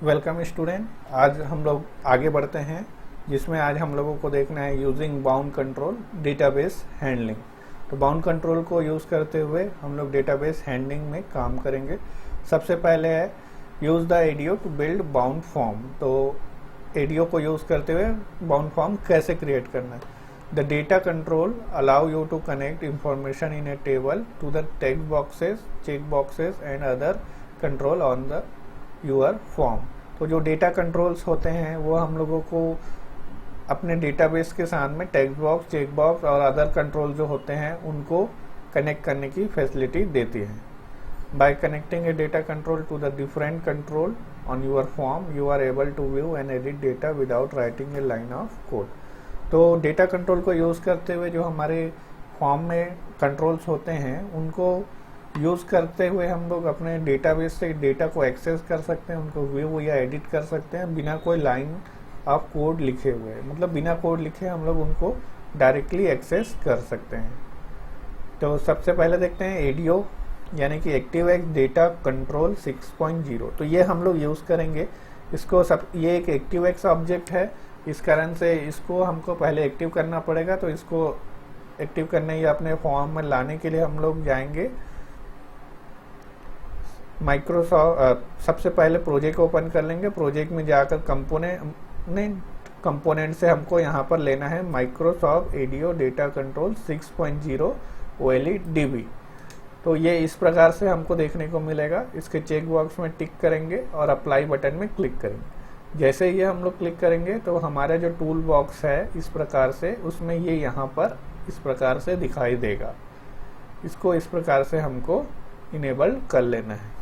Welcome student. आज हम लोग आगे बढ़ते हैं, जिसमें आज हम लोगों को देखना है using bound control database handling. तो बाउंड कंट्रोल को यूज़ करते हुए हम लोग डेटाबेस हैंडलिंग में काम करेंगे। सबसे पहले है use the ADO to build bound form. तो एडीओ को यूज़ करते हुए बाउंड फॉर्म कैसे क्रिएट करना है। The data control allow you to connect information in a table to the text boxes, check boxes and other control on the your form. तो जो data controls होते हैं वो हम लोगों को अपने डेटाबेस के साथ में टेक्स्ट बॉक्स, चेक बॉक्स और अदर कंट्रोल जो होते हैं उनको कनेक्ट करने की फैसिलिटी देती है। By connecting a data control to the different control on your form you are able to view and edit data without writing a line of code. तो डेटा कंट्रोल को यूज़ करते हुए जो हमारे फॉर्म में controls होते हैं उनको यूज़ करते हुए हम लोग अपने डेटाबेस से डेटा को एक्सेस कर सकते हैं, उनको व्यू या एडिट कर सकते हैं बिना कोई लाइन ऑफ कोड लिखे हुए। मतलब बिना कोड लिखे हम लोग उनको डायरेक्टली एक्सेस कर सकते हैं। तो सबसे पहले देखते हैं एडीओ यानी कि एक्टिवएक्स डेटा कंट्रोल 6.0। तो ये हम लोग यूज़ करेंगे इसको। ये एक एक्टिवएक्स ऑब्जेक्ट है, इस कारण से इसको हमको पहले एक्टिव करना पड़ेगा। तो इसको एक्टिव करने या अपने फॉर्म में लाने के लिए हम लोग जाएंगे माइक्रोसॉफ्ट। सबसे पहले प्रोजेक्ट ओपन कर लेंगे। प्रोजेक्ट में जाकर कंपोनेंट से हमको यहाँ पर लेना है Microsoft ADO data control 6.0 OLEDB। तो ये इस प्रकार से हमको देखने को मिलेगा। इसके चेक बॉक्स में टिक करेंगे और अप्लाई बटन में क्लिक करेंगे। जैसे ये हम लोग क्लिक करेंगे तो हमारा जो टूल बॉक्स है इस प्रकार से, उसमें ये यहाँ पर इस प्रकार से दिखाई देगा। इसको इस प्रकार से हमको इनेबल कर लेना है।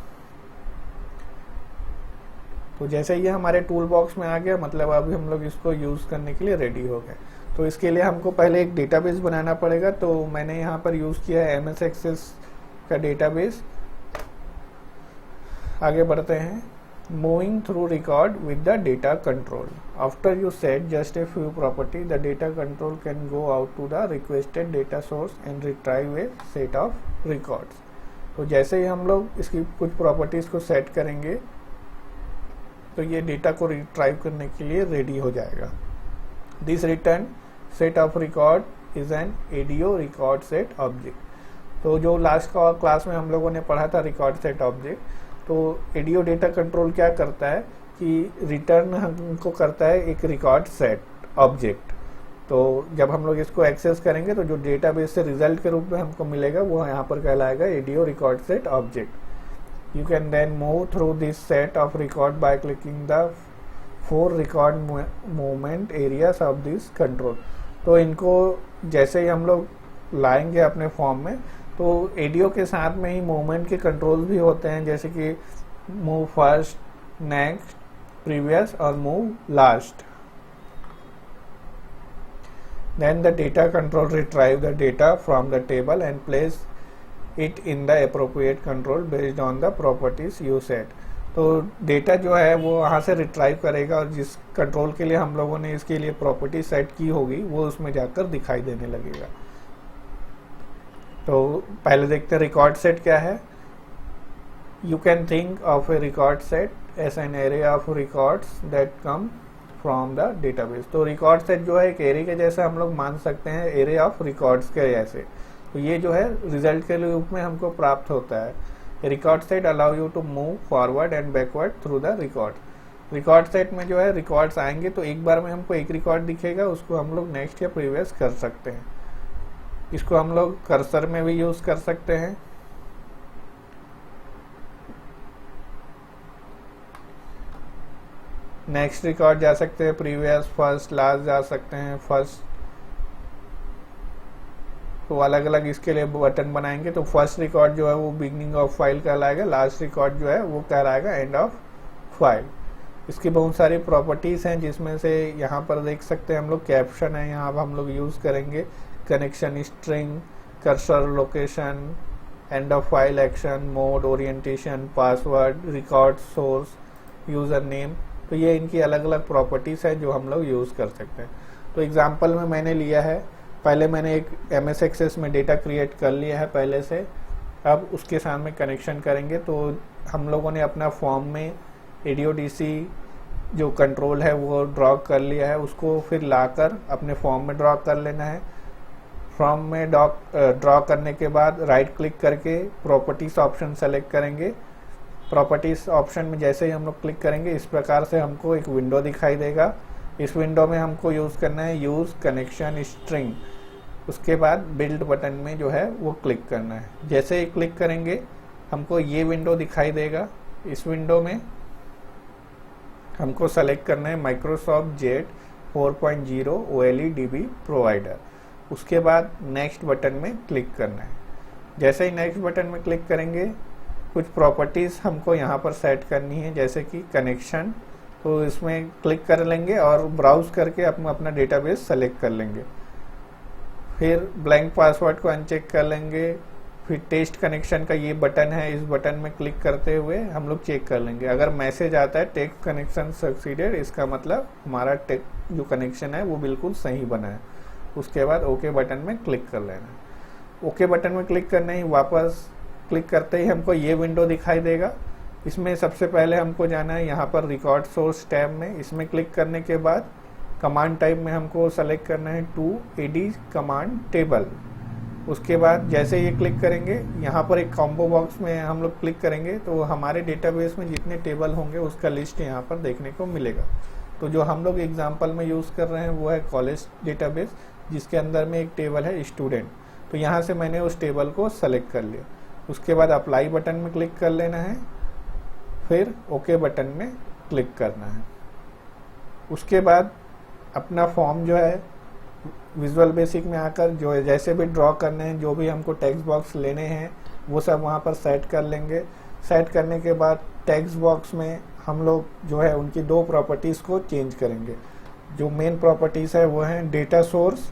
तो जैसे ये हमारे टूल बॉक्स में आ गया, मतलब अभी हम लोग इसको यूज़ करने के लिए रेडी हो गए। तो इसके लिए हमको पहले एक डेटाबेस बनाना पड़ेगा। तो मैंने यहाँ पर यूज़ किया है MS एक्सेस का डेटाबेस। आगे बढ़ते हैं। Moving through record with the data control. After you set just a few property the data control can go out to the requested data source and retrieve a set of records. तो जैसे ही हम लोग इसकी कुछ properties को set करेंगे तो ये डेटा को रिट्राइव करने के लिए रेडी हो जाएगा। This return set of record is an ADO record set object. तो जो लास्ट क्लास में हम लोगों ने पढ़ा था रिकॉर्ड सेट ऑब्जेक्ट, तो एडीओ डेटा कंट्रोल क्या करता है कि रिटर्न हमको करता है एक रिकॉर्ड सेट ऑब्जेक्ट। तो जब हम लोग इसको एक्सेस करेंगे तो जो डेटाबेस से रिजल्ट के रूप में हमको मिलेगा वो यहाँ पर कहलाएगा ADO record set object. You can then move through this set of record by clicking the 4 record movement areas of this control। तो इनको जैसे ही हम लोग लाएंगे अपने फॉर्म में तो एडीओ के साथ में ही मूवमेंट के कंट्रोल भी होते हैं, जैसे कि मूव फर्स्ट, नेक्स्ट, प्रीवियस और move last. Then the data control retrieve the data from the table and place it in the appropriate control based on the properties you set। तो data जो है वो वहाँ से रिट्राइव करेगा और जिस कंट्रोल के लिए हम लोगों ने इसके लिए प्रॉपर्टी सेट की होगी वो उसमें जाकर दिखाई देने लगेगा। तो पहले देखते हैं रिकॉर्ड सेट क्या है। You can think of a record set as an array of records that come from the database. तो रिकॉर्ड सेट जो है एक एरे के जैसे हम लोग मान सकते हैं, एरे ऑफ रिकॉर्ड्स के जैसे। तो ये जो है रिजल्ट के रूप में हमको प्राप्त होता है। Record set allow you to move forward and backward through the record. Record set में जो है रिकॉर्ड्स आएंगे तो एक बार में हमको एक रिकॉर्ड दिखेगा, उसको हम लोग नेक्स्ट या प्रीवियस कर सकते हैं। इसको हम लोग कर्सर में भी यूज कर सकते हैं। नेक्स्ट रिकॉर्ड जा सकते हैं, प्रीवियस, फर्स्ट, लास्ट जा सकते हैं। फर्स्ट तो अलग अलग इसके लिए बटन बनाएंगे। तो फर्स्ट रिकॉर्ड जो है वो बिगनिंग ऑफ फाइल कहलाएगा, लास्ट रिकॉर्ड जो है वो कहलाएगा एंड ऑफ फाइल। इसकी बहुत सारी प्रॉपर्टीज़ हैं जिसमें से यहाँ पर देख सकते हैं हम लोग कैप्शन है, यहाँ पर हम लोग यूज़ करेंगे connection string, cursor location, end of file action, mode, orientation, password, record source, user name. तो ये इनकी अलग अलग प्रॉपर्टीज़ है जो हम लोग यूज़ कर सकते हैं। तो एग्जाम्पल में मैंने लिया है, पहले मैंने एक MS एक्सेस में डेटा क्रिएट कर लिया है पहले से। अब उसके साथ में कनेक्शन करेंगे तो हम लोगों ने अपना फॉर्म में ADO/DC जो कंट्रोल है वो ड्रॉ कर लिया है, उसको फिर लाकर अपने फॉर्म में ड्रॉ कर लेना है। फॉर्म में ड्रॉ करने के बाद राइट क्लिक करके प्रॉपर्टीज ऑप्शन सेलेक्ट करेंगे। प्रॉपर्टीज ऑप्शन में जैसे ही हम लोग क्लिक करेंगे इस प्रकार से हमको एक विंडो दिखाई देगा। इस विंडो में हमको यूज़ करना है यूज़ कनेक्शन स्ट्रिंग। उसके बाद बिल्ड बटन में जो है वो क्लिक करना है। जैसे ही क्लिक करेंगे हमको ये विंडो दिखाई देगा। इस विंडो में हमको सेलेक्ट करना है माइक्रोसॉफ्ट जेट 4.0 OLEDB प्रोवाइडर। उसके बाद नेक्स्ट बटन में क्लिक करना है। जैसे ही नेक्स्ट बटन में क्लिक करेंगे कुछ प्रॉपर्टीज़ हमको यहाँ पर सेट करनी है, जैसे कि कनेक्शन, तो इसमें क्लिक कर लेंगे और ब्राउज करके अपना डेटाबेस सेलेक्ट कर लेंगे। फिर ब्लैंक पासवर्ड को अनचेक कर लेंगे। फिर टेस्ट कनेक्शन का ये बटन है, इस बटन में क्लिक करते हुए हम लोग चेक कर लेंगे। अगर मैसेज आता है टेक कनेक्शन सक्सीडेड, इसका मतलब हमारा जो कनेक्शन है वो बिल्कुल सही बना है। उसके बाद ओके बटन में क्लिक कर लेना है। ओके बटन में क्लिक करने ही वापस क्लिक करते ही हमको ये विंडो दिखाई देगा। इसमें सबसे पहले हमको जाना है यहाँ पर रिकॉर्ड सोर्स टैब में। इसमें क्लिक करने के बाद कमांड टाइप में हमको सेलेक्ट करना है टू एडी कमांड टेबल। उसके बाद जैसे ये क्लिक करेंगे यहाँ पर एक कॉम्बो बॉक्स में हम लोग क्लिक करेंगे तो हमारे डेटाबेस में जितने टेबल होंगे उसका लिस्ट यहाँ पर देखने को मिलेगा। तो जो हम लोग एग्जाम्पल में यूज़ कर रहे हैं वो है कॉलेज डेटाबेस, जिसके अंदर में एक टेबल है स्टूडेंट। तो यहाँ से मैंने उस टेबल को सेलेक्ट कर लिया। उसके बाद अप्लाई बटन में क्लिक कर लेना है, फिर ओके बटन में क्लिक करना है। उसके बाद अपना फॉर्म जो है विजुअल बेसिक में आकर जो जैसे भी ड्रॉ करने हैं, जो भी हमको टेक्स्ट बॉक्स लेने हैं वो सब वहाँ पर सेट कर लेंगे। सेट करने के बाद टेक्स्ट बॉक्स में हम लोग जो है उनकी दो प्रॉपर्टीज़ को चेंज करेंगे। जो मेन प्रॉपर्टीज़ है वो है डेटा सोर्स।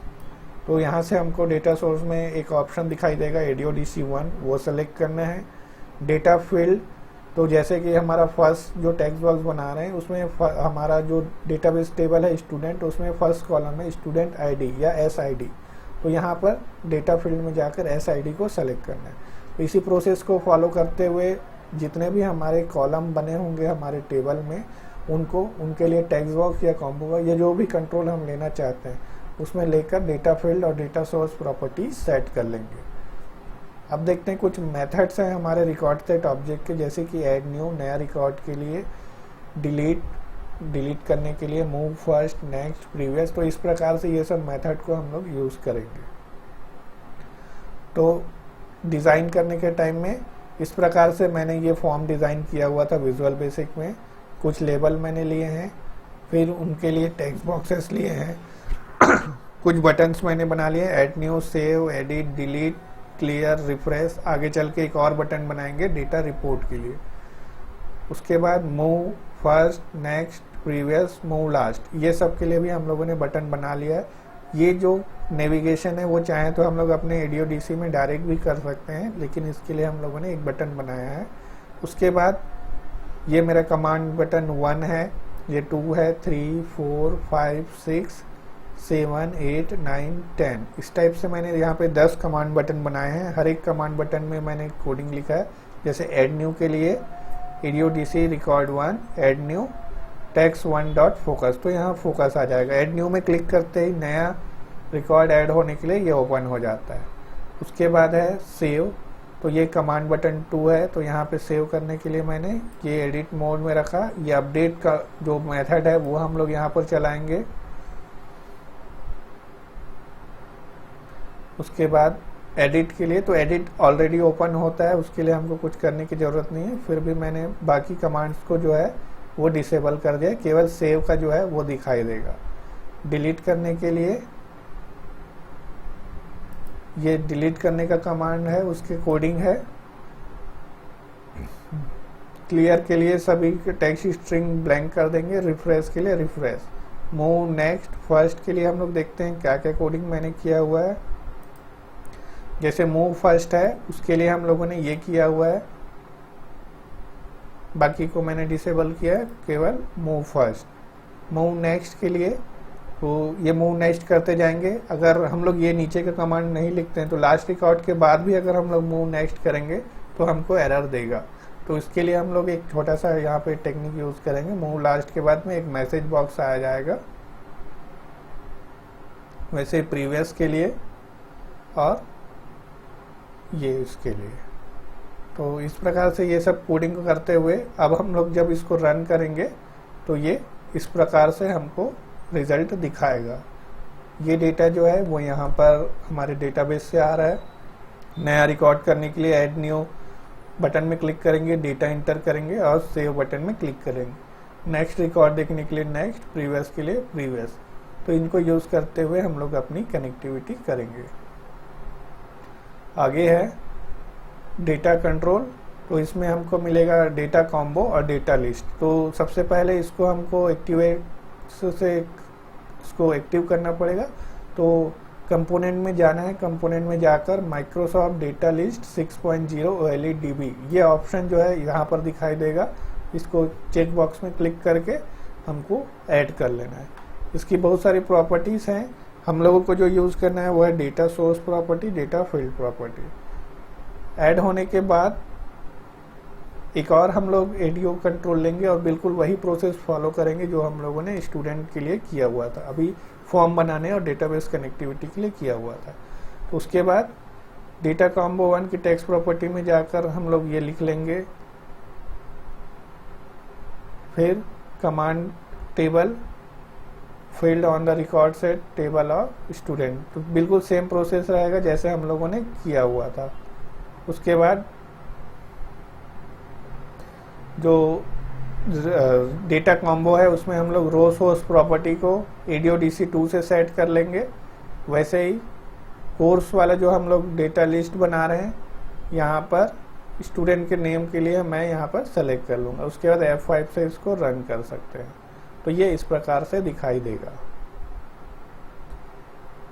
तो यहाँ से हमको डेटा सोर्स में एक ऑप्शन दिखाई देगा ADO/DC 1, वो सेलेक्ट करना है। डेटा फील्ड, तो जैसे कि हमारा फर्स्ट जो टेक्स्ट बॉक्स बना रहे हैं उसमें हमारा जो डेटाबेस टेबल है स्टूडेंट, उसमें फर्स्ट कॉलम है स्टूडेंट ID या SID। तो यहाँ पर डेटा फील्ड में जाकर SID को सेलेक्ट करना है। तो इसी प्रोसेस को फॉलो करते हुए जितने भी हमारे कॉलम बने होंगे हमारे टेबल में उनके लिए टेक्स्ट बॉक्स या कॉम्बो बॉक्स या जो भी कंट्रोल हम लेना चाहते हैं उसमें लेकर डेटा फील्ड और डेटा सोर्स प्रॉपर्टी सेट कर लेंगे। अब देखते हैं कुछ मेथड्स हैं हमारे रिकॉर्ड सेट ऑब्जेक्ट के, जैसे कि ऐड न्यू, नया रिकॉर्ड के लिए, डिलीट करने के लिए, मूव फर्स्ट, नेक्स्ट, प्रीवियस। तो इस प्रकार से ये सब मेथड को हम लोग यूज़ करेंगे। तो डिज़ाइन करने के टाइम में इस प्रकार से मैंने ये फॉर्म डिज़ाइन किया हुआ था विजुअल बेसिक में। कुछ लेबल मैंने लिए हैं, फिर उनके लिए टेक्स्ट बॉक्सेस लिए हैं, कुछ बटन्स मैंने बना लिए, add new, save, edit, delete, clear, refresh. आगे चल के एक और बटन बनाएंगे डेटा रिपोर्ट के लिए। उसके बाद move first, next, previous, move last, ये सब के लिए भी हम लोगों ने बटन बना लिया है। ये जो नेविगेशन है वो चाहे तो हम लोग अपने ADO/DC में डायरेक्ट भी कर सकते हैं, लेकिन इसके लिए हम लोगों ने एक बटन बनाया है। उसके बाद ये मेरा कमांड बटन 1 है, ये 2 है, 3, 4, 5, 6, 7, 8, 9, 10। इस टाइप से मैंने यहाँ पे 10 कमांड बटन बनाए हैं। हर एक कमांड बटन में मैंने कोडिंग लिखा है। जैसे ऐड न्यू के लिए ADO/DC record 1, add new text 1 dot focus, तो यहाँ फोकस आ जाएगा। ऐड न्यू में क्लिक करते ही नया रिकॉर्ड ऐड होने के लिए ये ओपन हो जाता है। उसके बाद है सेव, तो ये कमांड बटन 2 है, तो यहाँ पे सेव करने के लिए मैंने ये एडिट मोड में रखा। ये अपडेट का जो मेथड है वो हम लोग यहाँ पर चलाएंगे। उसके बाद एडिट के लिए, तो एडिट ऑलरेडी ओपन होता है, उसके लिए हमको कुछ करने की ज़रूरत नहीं है। फिर भी मैंने बाकी कमांड्स को जो है वो डिसेबल कर दिया, केवल सेव का जो है वो दिखाई देगा। डिलीट करने के लिए ये डिलीट करने का कमांड है, उसकी कोडिंग है। क्लियर के लिए सभी टेक्स्ट स्ट्रिंग ब्लैंक कर देंगे। रिफ्रेश के लिए रिफ्रेश। मूव नेक्स्ट फर्स्ट के लिए हम लोग देखते हैं क्या क्या कोडिंग मैंने किया हुआ है। जैसे मूव फर्स्ट है उसके लिए हम लोगों ने ये किया हुआ है, बाकी को मैंने डिसेबल किया है, केवल मूव फर्स्ट। मूव नेक्स्ट के लिए तो ये मूव नेक्स्ट करते जाएंगे। अगर हम लोग ये नीचे का कमांड नहीं लिखते हैं तो लास्ट रिकॉर्ड के बाद भी अगर हम लोग मूव नेक्स्ट करेंगे तो हमको एरर देगा। तो इसके लिए हम लोग एक छोटा सा यहाँ पे टेक्निक यूज करेंगे। मूव लास्ट के बाद में एक मैसेज बॉक्स आ जाएगा, वैसे प्रीवियस के लिए और ये इसके लिए। तो इस प्रकार से ये सब कोडिंग को करते हुए अब हम लोग जब इसको रन करेंगे तो ये इस प्रकार से हमको रिजल्ट दिखाएगा। ये डेटा जो है वो यहाँ पर हमारे डेटाबेस से आ रहा है। नया रिकॉर्ड करने के लिए ऐड न्यू बटन में क्लिक करेंगे, डेटा इंटर करेंगे और सेव बटन में क्लिक करेंगे। नेक्स्ट रिकॉर्ड देखने के लिए नेक्स्ट, प्रीवियस के लिए प्रीवियस। तो इनको यूज करते हुए हम लोग अपनी कनेक्टिविटी करेंगे। आगे है डेटा कंट्रोल। तो इसमें हमको मिलेगा डेटा कॉम्बो और डेटा लिस्ट। तो सबसे पहले इसको हमको इसको एक्टिव करना पड़ेगा। तो कंपोनेंट में जाना है, कंपोनेंट में जाकर माइक्रोसॉफ्ट डेटा लिस्ट 6.0 OLEDB ये ऑप्शन जो है यहाँ पर दिखाई देगा। इसको चेक बॉक्स में क्लिक करके हमको ऐड कर लेना है। इसकी बहुत सारी प्रॉपर्टीज हैं, हम लोगों को जो यूज करना है वो है data source property, data field property. Add होने के बाद एक और हम लोग एडीओ कंट्रोल लेंगे और बिल्कुल वही प्रोसेस फॉलो करेंगे जो हम लोगों ने स्टूडेंट के लिए किया हुआ था, अभी फॉर्म बनाने और डेटाबेस कनेक्टिविटी के लिए किया हुआ था। तो उसके बाद डेटा कॉम्बो 1 की टेक्स्ट प्रॉपर्टी में जाकर हम लोग ये लिख लेंगे, फिर command table field on the record set table of student. तो बिल्कुल सेम प्रोसेस रहेगा जैसे हम लोगों ने किया हुआ था। उसके बाद जो डेटा कॉम्बो है उसमें हम लोग रो सोर्स प्रॉपर्टी को ADODC2 से सेट कर लेंगे। वैसे ही कोर्स वाला जो हम लोग डेटा लिस्ट बना रहे हैं यहाँ पर स्टूडेंट के नेम के लिए मैं यहाँ पर सेलेक्ट कर लूँगा। उसके बाद F5 से इसको रन कर सकते हैं। तो ये इस प्रकार से दिखाई देगा।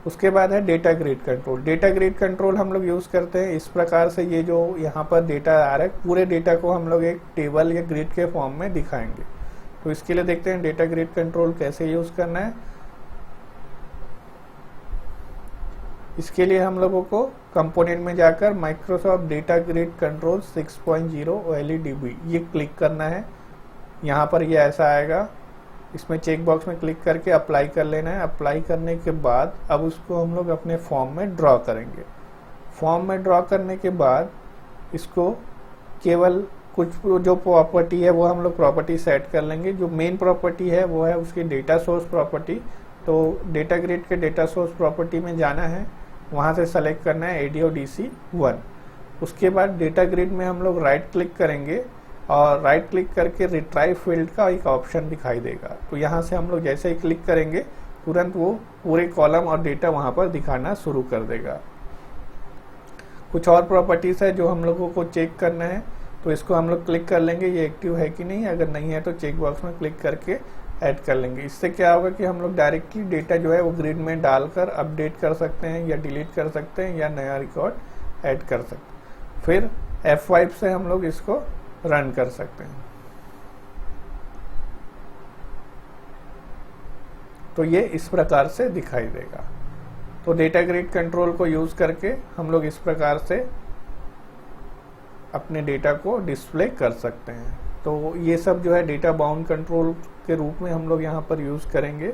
उसके बाद है data grid control. Data grid control हम लोग यूज करते हैं इस प्रकार से, ये जो यहाँ पर डेटा आ रहा है पूरे डेटा को हम लोग एक टेबल या ग्रिड के फॉर्म में दिखाएंगे। तो इसके लिए देखते हैं डेटा ग्रिड कंट्रोल कैसे यूज करना है। इसके लिए हम लोगों को कंपोनेंट में जाकर Microsoft data grid control 6.0 OLEDB ये क्लिक करना है। यहाँ पर ये ऐसा आएगा, इसमें चेक बॉक्स में क्लिक करके अप्लाई कर लेना है। अप्लाई करने के बाद अब उसको हम लोग अपने फॉर्म में ड्रॉ करेंगे। फॉर्म में ड्रॉ करने के बाद इसको केवल कुछ जो प्रॉपर्टी है वो हम लोग प्रॉपर्टी सेट कर लेंगे। जो मेन प्रॉपर्टी है वो है उसकी डेटा सोर्स प्रॉपर्टी। तो डेटा ग्रिड के डेटा सोर्स प्रॉपर्टी में जाना है, वहाँ से सेलेक्ट करना है ADODC1। उसके बाद डेटा ग्रिड में हम लोग राइट क्लिक करेंगे और राइट क्लिक करके रिट्राइव फील्ड का एक ऑप्शन दिखाई देगा। तो यहाँ से हम लोग जैसे ही क्लिक करेंगे तुरंत वो पूरे कॉलम और डेटा वहाँ पर दिखाना शुरू कर देगा। कुछ और प्रॉपर्टीज है जो हम लोगों को चेक करना है, तो इसको हम लोग क्लिक कर लेंगे ये एक्टिव है कि नहीं। अगर नहीं है तो चेक बॉक्स में क्लिक करके ऐड कर लेंगे। इससे क्या होगा कि हम लोग डायरेक्टली डेटा जो है वो ग्रिड में डालकर अपडेट कर सकते हैं या डिलीट कर सकते हैं या नया रिकॉर्ड ऐड कर सकते हैं। फिर F5 से हम लोग इसको रन कर सकते हैं। तो ये इस प्रकार से दिखाई देगा। तो डेटा ग्रिड कंट्रोल को यूज करके हम लोग इस प्रकार से अपने डेटा को डिस्प्ले कर सकते हैं। तो ये सब जो है डेटा बाउंड कंट्रोल के रूप में हम लोग यहाँ पर यूज करेंगे।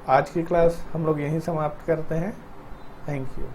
आज की क्लास हम लोग यहीं समाप्त करते हैं। Thank you.